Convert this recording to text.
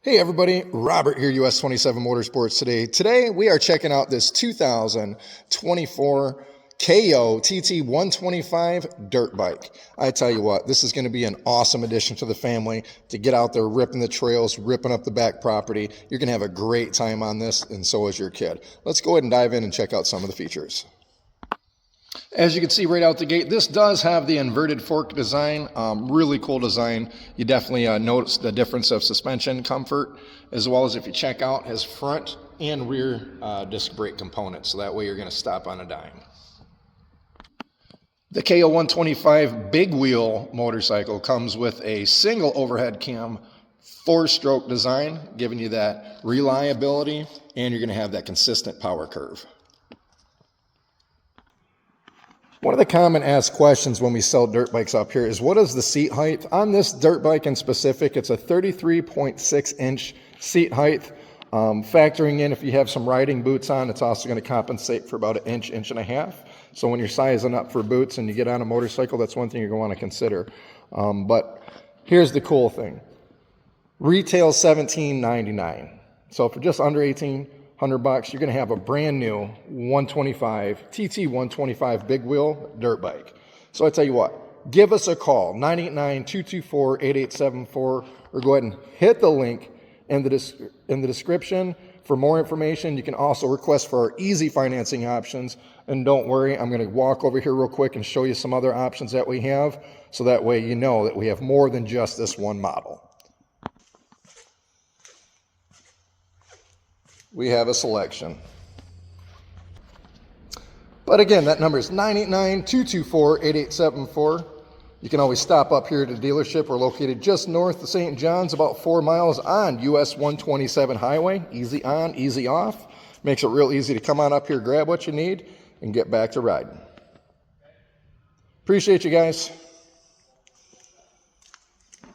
Hey everybody, Robert here, US 27 Motorsports today. Today we are checking out this 2024 Kayo TT125 dirt bike. I tell you what, this is going to be an awesome addition to the family to get out there ripping the trails, ripping up the back property. You're going to have a great time on this, and so is your kid. Let's go ahead and dive in and check out some of the features. As you can see right out the gate, this does have the inverted fork design. Really cool design. You definitely notice the difference of suspension comfort, as well as if you check out, has front and rear disc brake components, so that way you're going to stop on a dime. The Kayo 125 big wheel motorcycle comes with a single overhead cam 4-stroke design, giving you that reliability, and you're going to have that consistent power curve. One of the common asked questions when we sell dirt bikes up here is, what is the seat height? On this dirt bike in specific, it's a 33.6-inch seat height. Factoring in if you have some riding boots on, it's also going to compensate for about an inch, inch and a half. So when you're sizing up for boots and you get on a motorcycle, that's one thing you're going to want to consider. But here's the cool thing. Retail $17.99. So for just under $1,800, you're going to have a brand new 125 TT125 big wheel dirt bike. So I tell you what, give us a call, 989-224-8874, or go ahead and hit the link in the description for more information. You can also request for our easy financing options. And don't worry, I'm going to walk over here real quick and show you some other options that we have, so that way you know that we have more than just this one model. We have a selection. But again, that number is 989-224-8874. You can always stop up here at the dealership. We're located just north of St. John's, about 4 miles on US 127 highway. Easy on, easy off. Makes it real easy to come on up here, grab what you need, and get back to riding. Appreciate you guys.